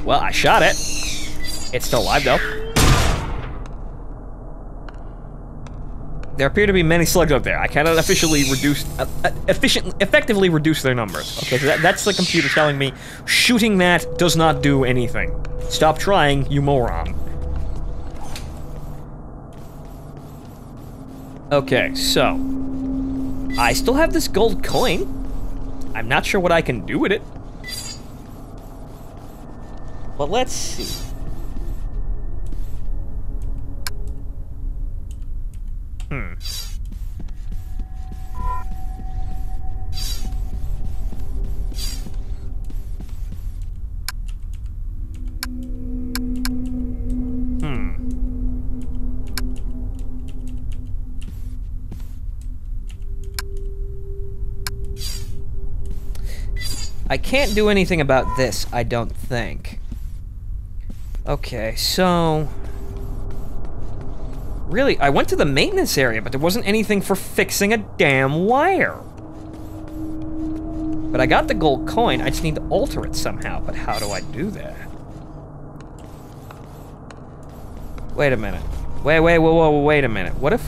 Well, I shot it. It's still alive, though. There appear to be many slugs out there. I cannot effectively reduce their numbers. Okay, so that's the computer telling me shooting that does not do anything. Stop trying, you moron. Okay, so I still have this gold coin. I'm not sure what I can do with it. But let's see. I can't do anything about this, I don't think. Okay, so... Really, I went to the maintenance area, but there wasn't anything for fixing a damn wire. But I got the gold coin, I just need to alter it somehow. But how do I do that? Wait a minute. Wait a minute. What if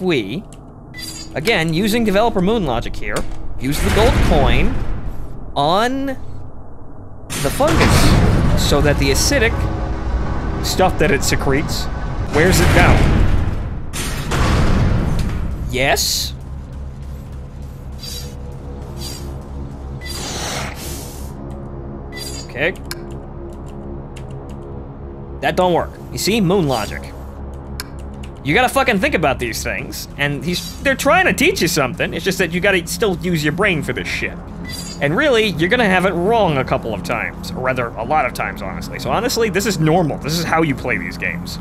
we... Again, using developer moon logic here, use the gold coin on the fungus so that the acidic stuff that it secretes wears it down. Yes? Okay. That don't work. You see? Moon logic. You gotta fucking think about these things, and they're trying to teach you something, it's just that you gotta still use your brain for this shit. And really, you're gonna have it wrong a couple of times, or rather, a lot of times, honestly. So honestly, this is normal. This is how you play these games.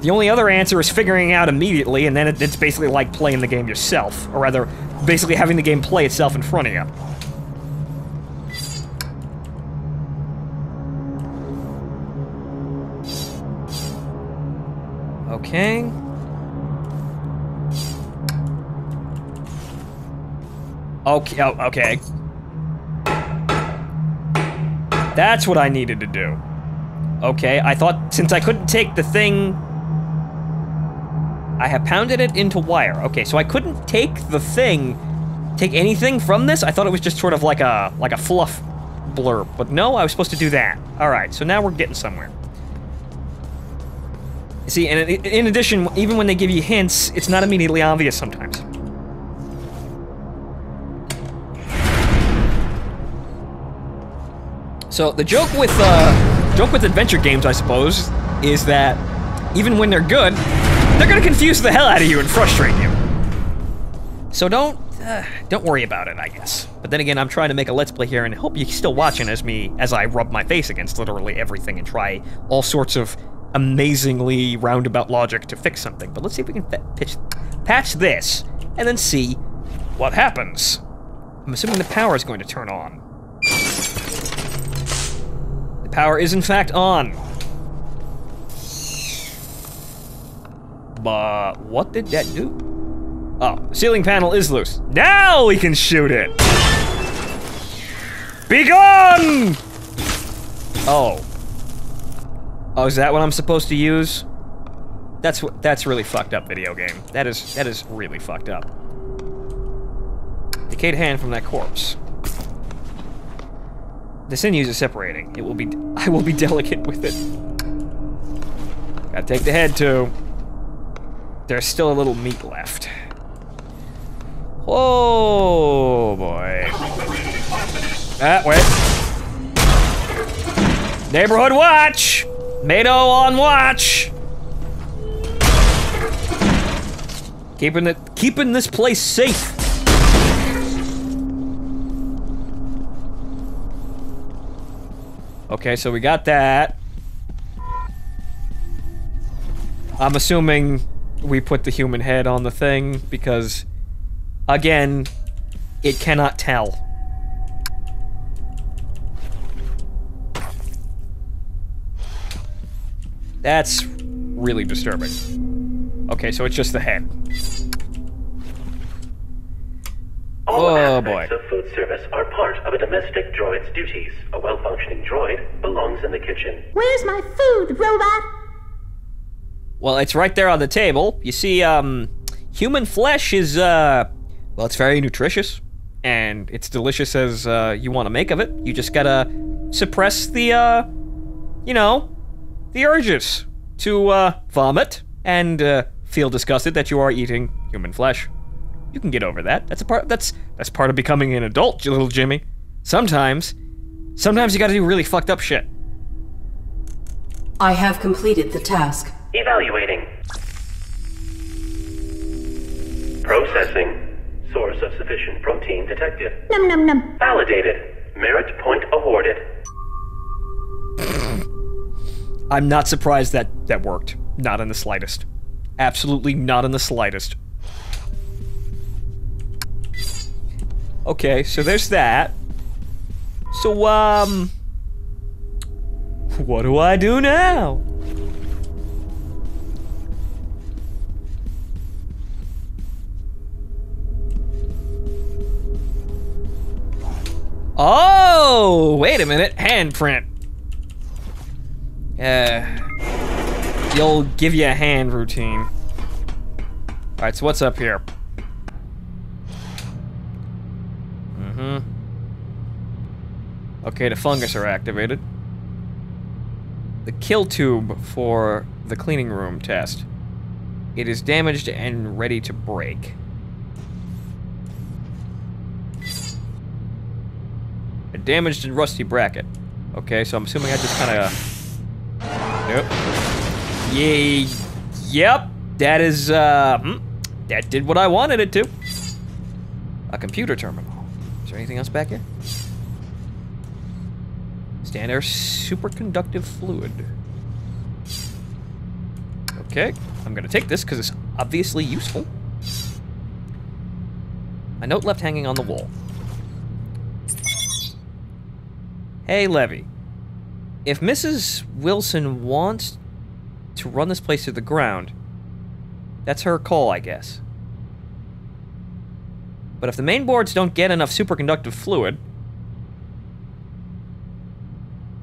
The only other answer is figuring out immediately, and then it's basically like playing the game yourself, or rather, basically having the game play itself in front of you. Okay. Okay, oh, okay. That's what I needed to do. Okay, I thought since I couldn't take the thing... I have pounded it into wire. Okay, so I couldn't take the thing, take anything from this? I thought it was just sort of like a fluff blurb, but no, I was supposed to do that. All right, so now we're getting somewhere. See, and in addition, even when they give you hints, it's not immediately obvious sometimes. So the joke with adventure games, I suppose, is that even when they're good, they're gonna confuse the hell out of you and frustrate you. So don't worry about it, I guess. But then again, I'm trying to make a Let's Play here, and I hope you're still watching as I rub my face against literally everything and try all sorts of amazingly roundabout logic to fix something. But let's see if we can patch this, and then see what happens. I'm assuming the power is going to turn on. The power is in fact on. But what did that do? Oh, the ceiling panel is loose. Now we can shoot it! Be gone! Oh. Oh, is that what I'm supposed to use? That's really fucked up, video game. That is really fucked up. Decayed hand from that corpse. The sinews are separating. I will be delicate with it. Gotta take the head too. There's still a little meat left. Oh boy. Wait. Neighborhood watch! Mado on watch! Keeping this place safe. Okay, so we got that. I'm assuming we put the human head on the thing because, again, it cannot tell. That's really disturbing. Okay, so it's just the head. All Oh, boy. aspects of food service are part of a domestic droid's duties. A well-functioning droid belongs in the kitchen. Where's my food, robot? Well, it's right there on the table. You see, human flesh is, well, it's very nutritious. And it's delicious as you want to make of it. You just gotta suppress the, you know, the urges to vomit and feel disgusted that you are eating human flesh. You can get over that. That's part of becoming an adult, little Jimmy. Sometimes you gotta do really fucked up shit. I have completed the task. Evaluating. Processing. Source of sufficient protein detected. Num num num. Validated. Merit point awarded. I'm not surprised that worked. Not in the slightest. Absolutely not in the slightest. Okay, so there's that. So, what do I do now? Oh, wait a minute, handprint. You'll give you a hand routine. All right, so what's up here? Okay, the fungus are activated. The kill tube for the cleaning room test. It is damaged and ready to break. A damaged and rusty bracket. Okay, so I'm assuming I just kind of... Nope. Yay. Yep. That is, that did what I wanted it to. A computer terminal. Is there anything else back here? Standard superconductive fluid. Okay, I'm gonna take this because it's obviously useful. A note left hanging on the wall. Hey, Levy. If Mrs. Wilson wants to run this place to the ground, that's her call, I guess. But if the main boards don't get enough superconductive fluid,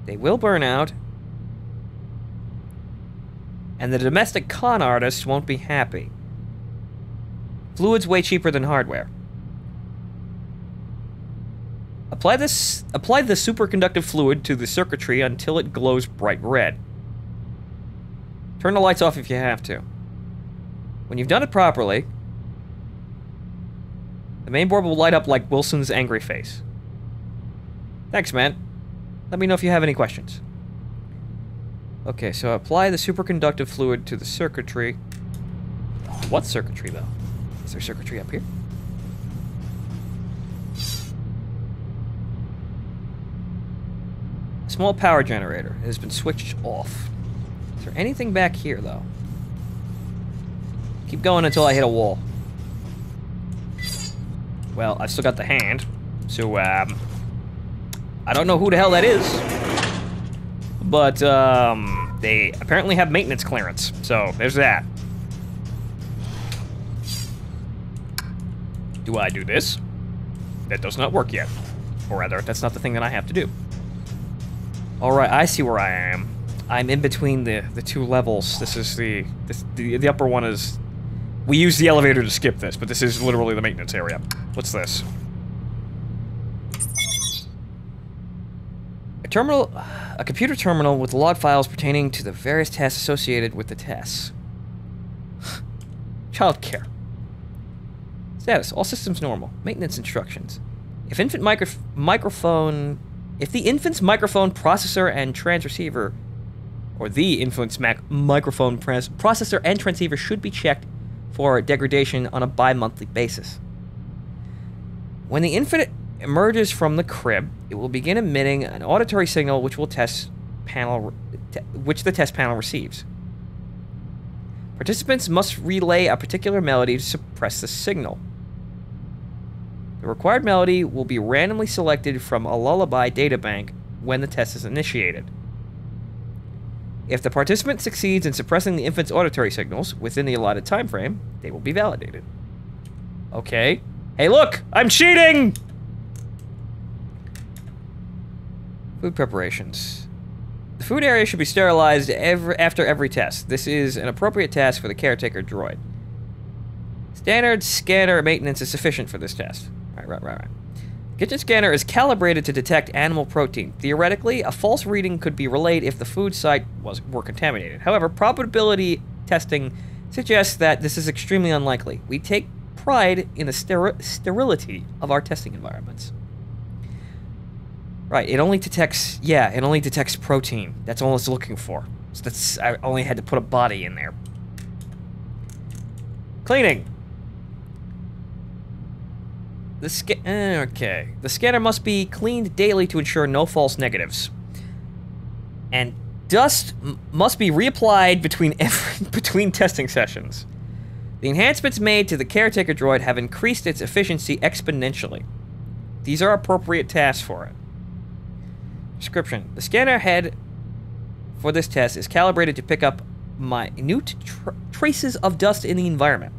they will burn out, and the domestic con artists won't be happy. Fluid's way cheaper than hardware. Apply the superconductive fluid to the circuitry until it glows bright red. Turn the lights off if you have to. When you've done it properly, the main board will light up like Wilson's angry face. Thanks, man. Let me know if you have any questions. Okay, so apply the superconductive fluid to the circuitry. What circuitry, though? Is there circuitry up here? A small power generator has been switched off. Is there anything back here, though? Keep going until I hit a wall. Well, I've still got the hand, so, I don't know who the hell that is, but, they apparently have maintenance clearance, so there's that. Do I do this? That does not work yet. Or rather, that's not the thing that I have to do. Alright, I see where I am. I'm in between the two levels. This is the upper one is... We use the elevator to skip this, but this is literally the maintenance area. What's this? A computer terminal with log files pertaining to the various tasks associated with the tests. Childcare. Status, all systems normal. Maintenance instructions. If the infant's microphone, processor, and transceiver, or the infant's microphone processor and transceiver should be checked for degradation on a bi-monthly basis. When the infant emerges from the crib, it will begin emitting an auditory signal which the test panel receives. Participants must relay a particular melody to suppress the signal. The required melody will be randomly selected from a lullaby databank when the test is initiated. If the participant succeeds in suppressing the infant's auditory signals within the allotted time frame, they will be validated. Okay, Hey, look! I'm cheating! Food preparations. The food area should be sterilized after every test. This is an appropriate task for the caretaker droid. Standard scanner maintenance is sufficient for this test. Right. Kitchen scanner is calibrated to detect animal protein. Theoretically, a false reading could be relayed if the food site were contaminated. However, probability testing suggests that this is extremely unlikely. We take pride in the sterility of our testing environments. Right, it only detects protein. That's all it's looking for. So I only had to put a body in there. Cleaning. The scanner must be cleaned daily to ensure no false negatives. And dust must be reapplied between testing sessions. The enhancements made to the caretaker droid have increased its efficiency exponentially. These are appropriate tasks for it. Description. The scanner head for this test is calibrated to pick up minute traces of dust in the environment.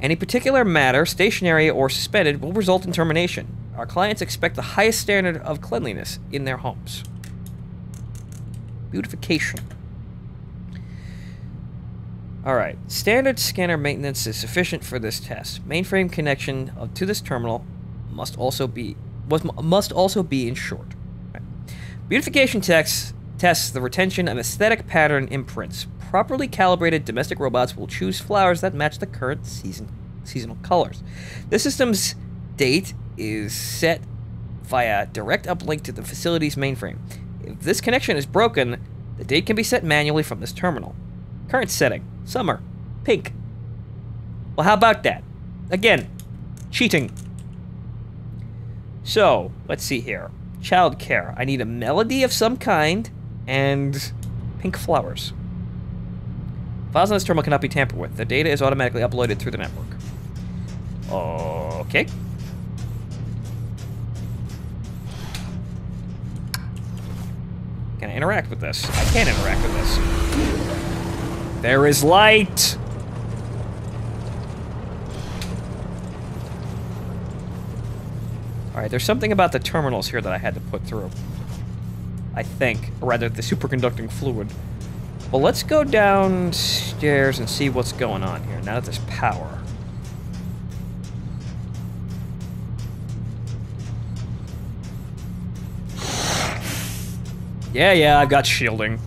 Any particular matter, stationary or suspended, will result in termination. Our clients expect the highest standard of cleanliness in their homes. Beautification. Alright, standard scanner maintenance is sufficient for this test. Mainframe connection to this terminal must also be ensured. Right. Beautification tests the retention of aesthetic pattern imprints. Properly calibrated domestic robots will choose flowers that match the current seasonal colors. The system's date is set via direct uplink to the facility's mainframe. If this connection is broken, the date can be set manually from this terminal. Current setting, summer, pink. Well, how about that? Again, cheating. So, let's see here. Childcare. I need a melody of some kind and pink flowers. Files on this terminal cannot be tampered with. The data is automatically uploaded through the network. Okay. Can I interact with this? I can't interact with this. There is light! Alright, there's something about the terminals here that I had to put through. I think. Or rather, the superconducting fluid. Well, let's go downstairs and see what's going on here, now that there's power. Yeah, I've got shielding.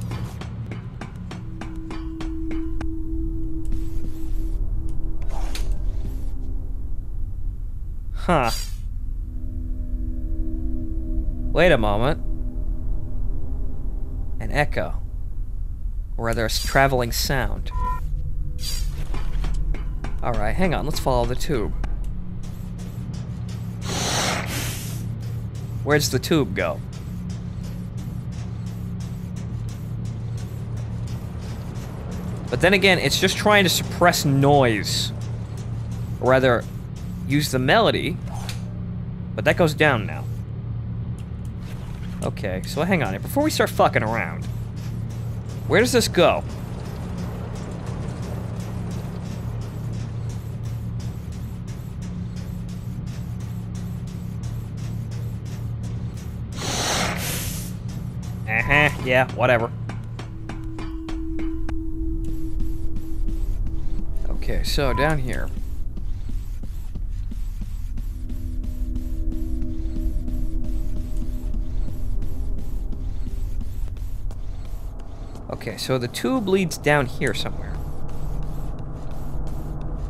Huh. Wait a moment. An echo. Or rather, a traveling sound. Alright, hang on, let's follow the tube. Where's the tube go? But then again, it's just trying to suppress noise. Or rather, use the melody. But that goes down now. Okay, so hang on here. Before we start fucking around, where does this go? Yeah, whatever. Okay, so down here. Okay, so the tube leads down here somewhere.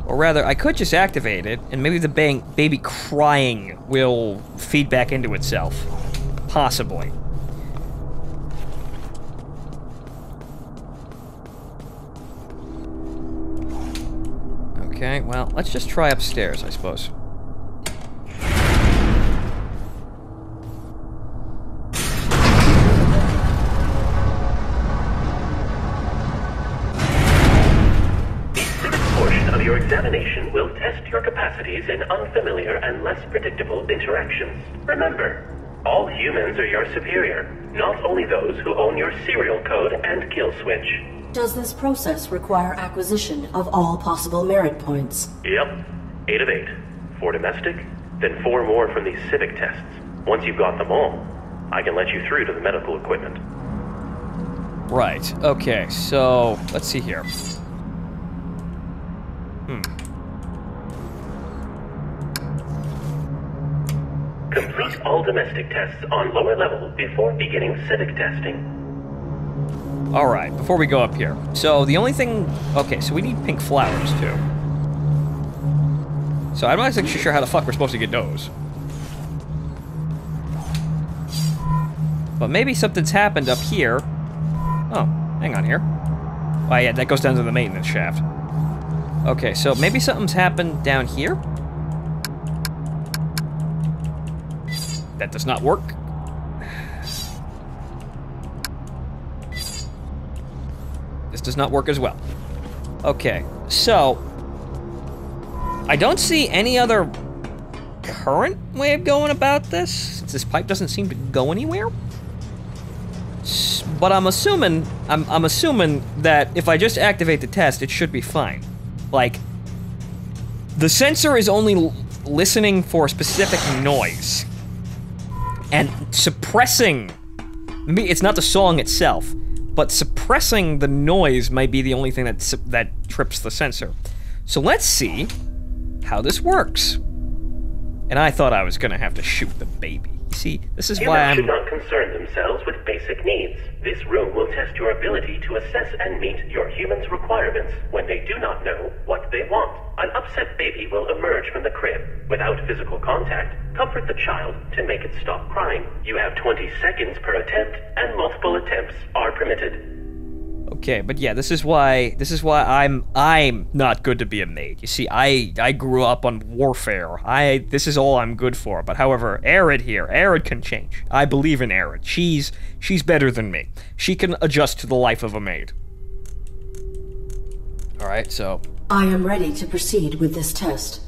Or rather, I could just activate it, and maybe the baby crying will feed back into itself. Possibly. Okay, well, let's just try upstairs, I suppose. Your examination will test your capacities in unfamiliar and less predictable interactions. Remember, all humans are your superior, not only those who own your serial code and kill switch. Does this process require acquisition of all possible merit points? Yep. 8 of 8. 4 domestic, then 4 more from these civic tests. Once you've got them all, I can let you through to the medical equipment. Right, okay, so let's see here. Complete all domestic tests on lower level before beginning civic testing. Alright, before we go up here. So the only thing... Okay, so we need pink flowers, too. So I'm not actually sure how the fuck we're supposed to get those. But maybe something's happened up here. Oh, hang on here. Oh yeah, that goes down to the maintenance shaft. Okay, so maybe something's happened down here? That does not work. This does not work as well. Okay, so... I don't see any other current way of going about this, since this pipe doesn't seem to go anywhere. But I'm assuming that if I just activate the test, it should be fine. Like, the sensor is only listening for specific noise. And suppressing, maybe it's not the song itself, but suppressing the noise might be the only thing that trips the sensor. So let's see how this works. And I thought I was gonna have to shoot the baby. You see, this is why Humans should not concern themselves with basic needs. This room will test your ability to assess and meet your human's requirements when they do not know what they want. An upset baby will emerge from the crib. Without physical contact, comfort the child to make it stop crying. You have 20 seconds per attempt, and multiple attempts are permitted. Okay, but yeah, this is why I'm not good to be a maid. You see, I grew up on warfare. This is all I'm good for. But however, Arid can change. I believe in Arid. She's better than me. She can adjust to the life of a maid. All right, so I am ready to proceed with this test.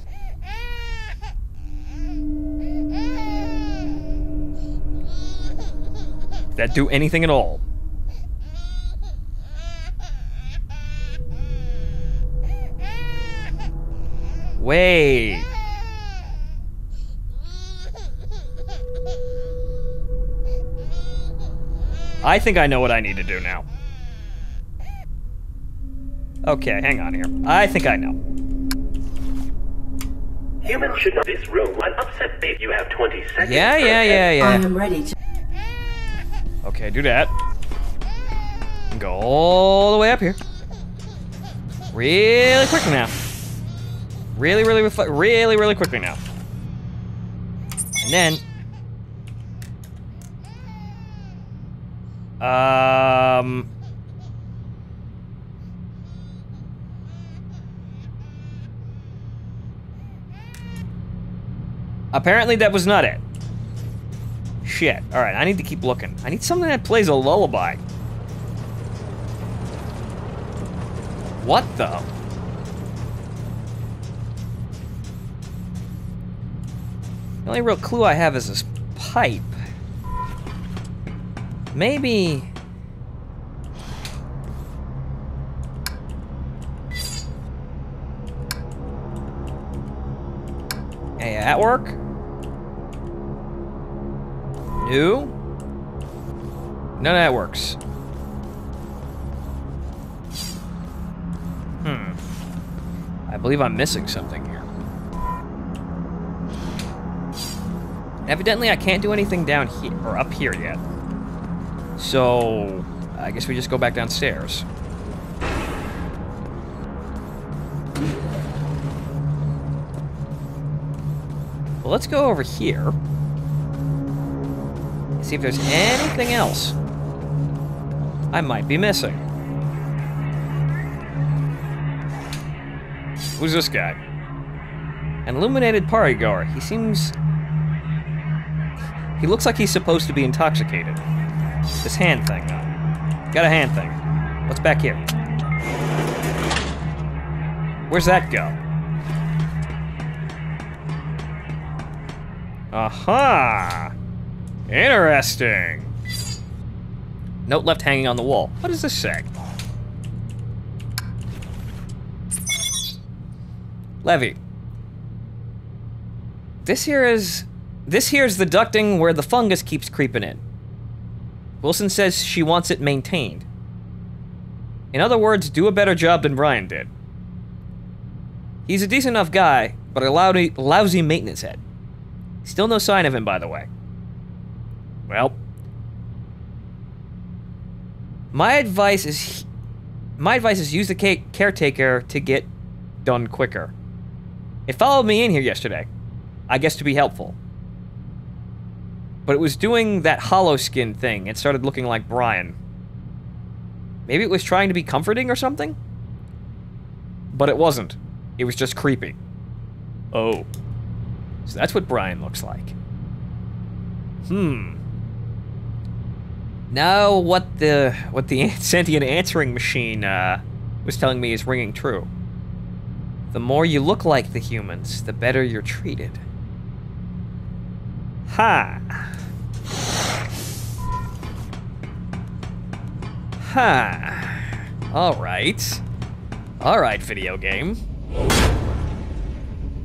that do anything at all. Wait. I think I know what I need to do now. Okay, hang on here. I think I know. Humans should not this room. An upset baby. You have 20 seconds. Yeah. I am ready to... Okay, do that. And go all the way up here. Really quickly now. Really quickly now. And then... Apparently that was not it. Shit. Alright, I need to keep looking. I need something that plays a lullaby. What the? The only real clue I have is this pipe. Maybe... Hey, that work? No? None of that works. I believe I'm missing something here. Evidently, I can't do anything down here, or up here yet. So, I guess we just go back downstairs. Well, let's go over here. And see if there's anything else I might be missing. Who's this guy? An illuminated party goer. He seems... He looks like he's supposed to be intoxicated. This hand thing, though. Got a hand thing. What's back here? Where's that go? Aha! Interesting. Note left hanging on the wall. What does this say? Levy. This here's the ducting where the fungus keeps creeping in. Wilson says she wants it maintained. In other words, do a better job than Brian did. He's a decent enough guy, but a lousy maintenance head. Still no sign of him, by the way. Well, my advice is use the caretaker to get done quicker. It followed me in here yesterday, I guess to be helpful. But it was doing that hollow skin thing. It started looking like Brian. Maybe it was trying to be comforting or something? But it wasn't. It was just creepy. Oh. So that's what Brian looks like. Now what the sentient answering machine was telling me is ringing true. The more you look like the humans, the better you're treated. Ha. Ha. Alright. Alright, video game.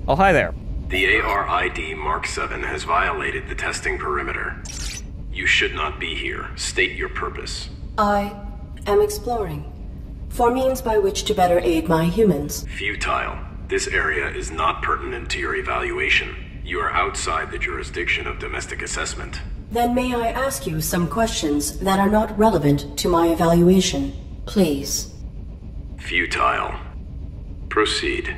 Oh, hi there. The ARID Mark 7 has violated the testing perimeter. You should not be here. State your purpose. I am exploring for means by which to better aid my humans. Futile. This area is not pertinent to your evaluation. You are outside the jurisdiction of domestic assessment. Then may I ask you some questions that are not relevant to my evaluation, please? Futile. Proceed.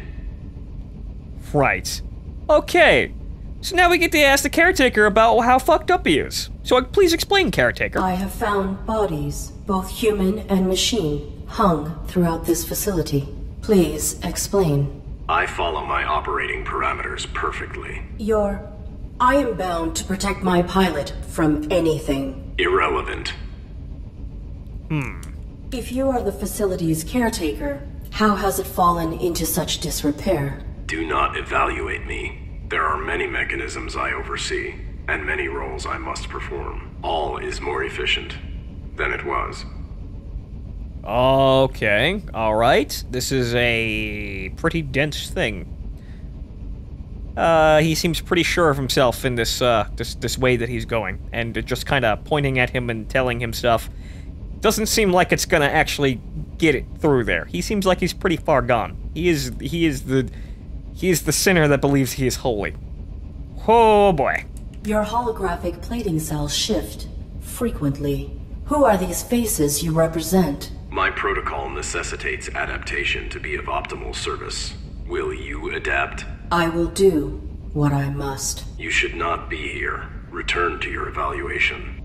Right. Okay. So now we get to ask the caretaker about how fucked up he is. So please explain, caretaker. I have found bodies, both human and machine, hung throughout this facility. Please explain. I follow my operating parameters perfectly. I am bound to protect my pilot from anything. Irrelevant. If you are the facility's caretaker, how has it fallen into such disrepair? Do not evaluate me. There are many mechanisms I oversee, and many roles I must perform. All is more efficient than it was. Okay, alright. This is a pretty dense thing. He seems pretty sure of himself in this way that he's going, and just kind of pointing at him and telling him stuff doesn't seem like it's gonna actually get it through there. He seems like he's pretty far gone. He is the sinner that believes he is holy. Oh boy. Your holographic plating cells shift frequently. Who are these faces you represent? My protocol necessitates adaptation to be of optimal service. Will you adapt? I will do what I must. You should not be here. Return to your evaluation.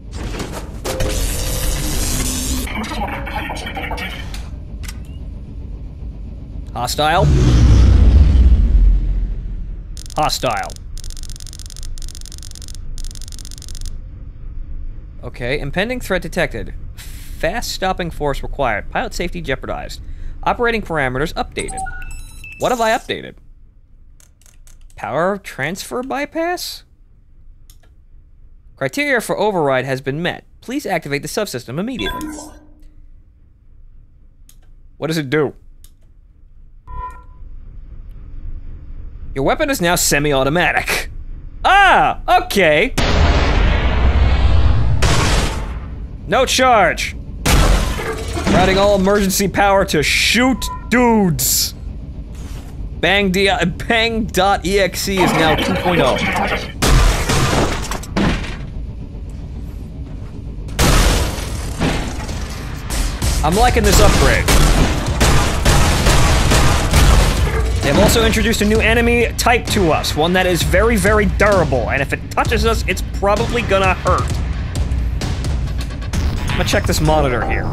Hostile. Hostile. Okay, impending threat detected. Fast stopping force required. Pilot safety jeopardized. Operating parameters updated. What have I updated? Power transfer bypass? Criteria for override has been met. Please activate the subsystem immediately. What does it do? Your weapon is now semi-automatic. Ah, okay. No charge. Routing all emergency power to shoot dudes. Bang.exe is now 2.0. I'm liking this upgrade. They've also introduced a new enemy type to us, one that is very, very durable, and if it touches us, it's probably gonna hurt. I'm gonna check this monitor here.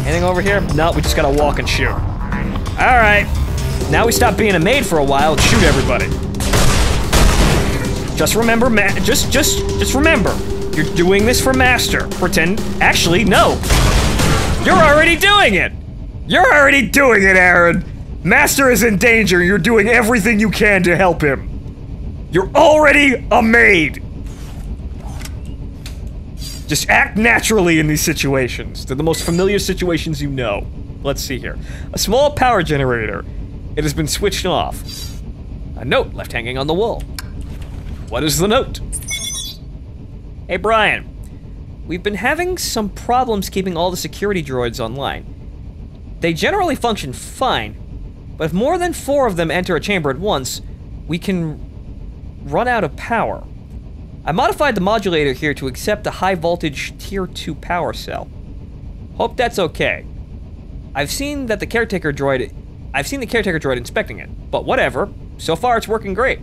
Anything over here? No, we just gotta walk and shoot. Alright. Now we stop being a maid for a while and shoot everybody. Just remember, just remember, you're doing this for Master. Pretend, actually, no. You're already doing it! You're already doing it, Aaron! Master is in danger, you're doing everything you can to help him. You're already a maid! Just act naturally in these situations. They're the most familiar situations you know. Let's see here. A small power generator. It has been switched off. A note left hanging on the wall. What is the note? Hey, Brian. We've been having some problems keeping all the security droids online. They generally function fine, but if more than 4 of them enter a chamber at once, we can run out of power. I modified the modulator here to accept a high voltage tier 2 power cell. Hope that's okay. I've seen the caretaker droid inspecting it, but whatever. So far it's working great.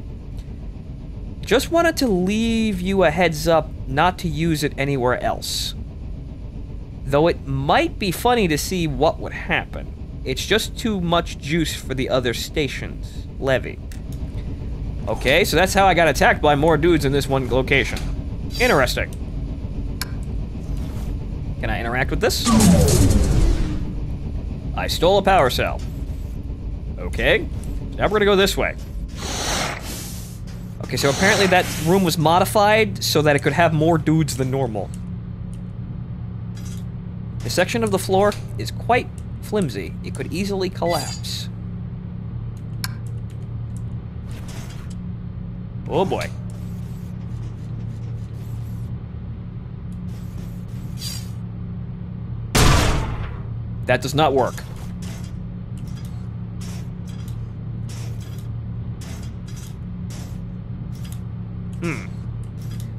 Just wanted to leave you a heads up not to use it anywhere else. Though it might be funny to see what would happen. It's just too much juice for the other stations. Levy. Okay, so that's how I got attacked by more dudes in this one location. Interesting. Can I interact with this? I stole a power cell. Okay, now we're gonna go this way. Okay, so apparently that room was modified so that it could have more dudes than normal. The section of the floor is quite flimsy. It could easily collapse. Oh boy. That does not work.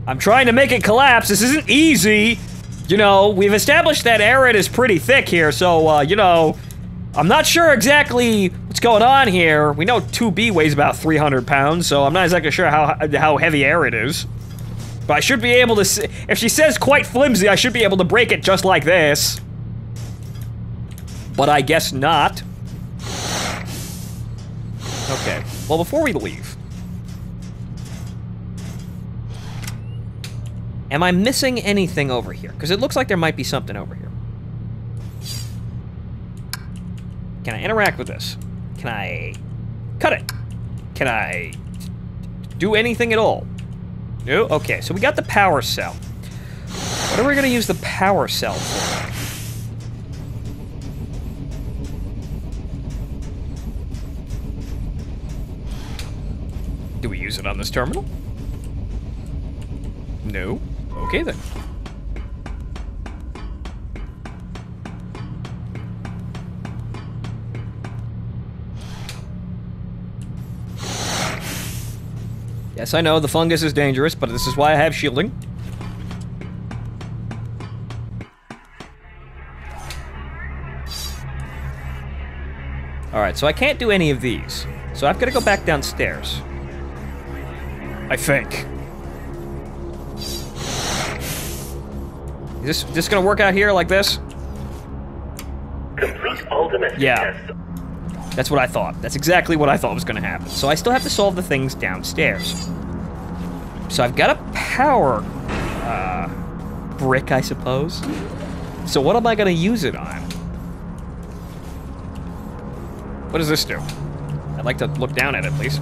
I'm trying to make it collapse. This isn't easy. You know, we've established that Arid is pretty thick here, so, you know, I'm not sure exactly what's going on here. We know 2B weighs about 300 pounds, so I'm not exactly sure how heavy Arid is. But I should be able to, if she says quite flimsy, I should be able to break it just like this. But I guess not. Okay, well, before we leave, am I missing anything over here? Because it looks like there might be something over here. Can I interact with this? Can I cut it? Can I do anything at all? No? Okay, so we got the power cell. What are we going to use the power cell for? Do we use it on this terminal? No? Okay then. Yes, I know, the fungus is dangerous, but this is why I have shielding. Alright, so I can't do any of these. So I've got to go back downstairs. I think. Is this gonna work out here like this? Complete all domestic tests. That's what I thought. That's exactly what I thought was gonna happen. So I still have to solve the things downstairs. So I've got a power brick, I suppose. So what am I gonna use it on? What does this do? I'd like to look down at it, please.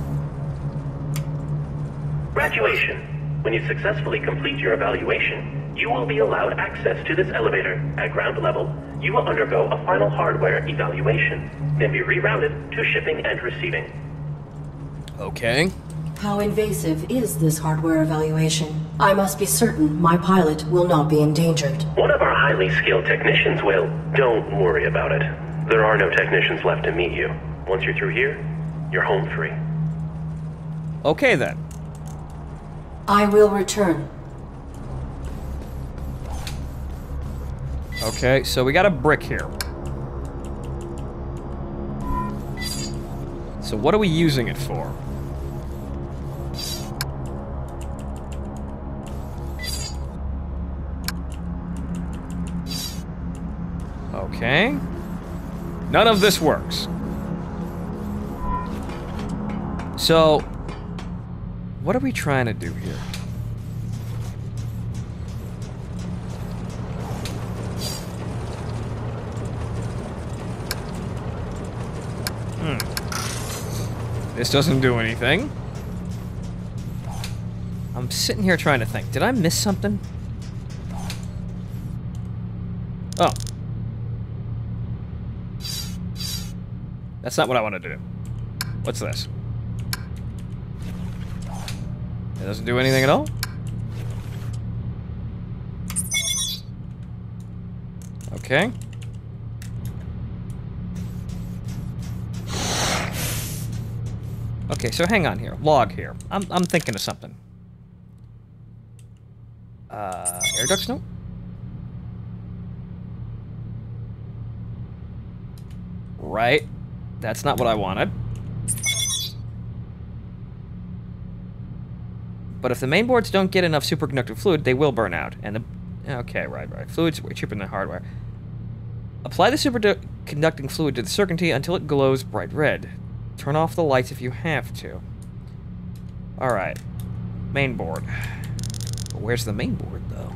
Graduation. When you successfully complete your evaluation, you will be allowed access to this elevator. At ground level, you will undergo a final hardware evaluation, then be rerouted to shipping and receiving. Okay. How invasive is this hardware evaluation? I must be certain my pilot will not be endangered. One of our highly skilled technicians will. Don't worry about it. There are no technicians left to meet you. Once you're through here, you're home free. Okay then. I will return. Okay, so we got a brick here. So what are we using it for? Okay. None of this works. So, what are we trying to do here? This doesn't do anything. I'm sitting here trying to think. Did I miss something? Oh. That's not what I want to do. What's this? It doesn't do anything at all? Okay. Okay, so hang on here. Log here. I'm thinking of something. Air ducts? No. Right. That's not what I wanted. But if the main boards don't get enough superconducting fluid, they will burn out. And the... Okay, right. Fluid's way cheaper than hardware. Apply the superconducting fluid to the circuitry until it glows bright red. Turn off the lights if you have to. Alright. Main board. But where's the main board, though?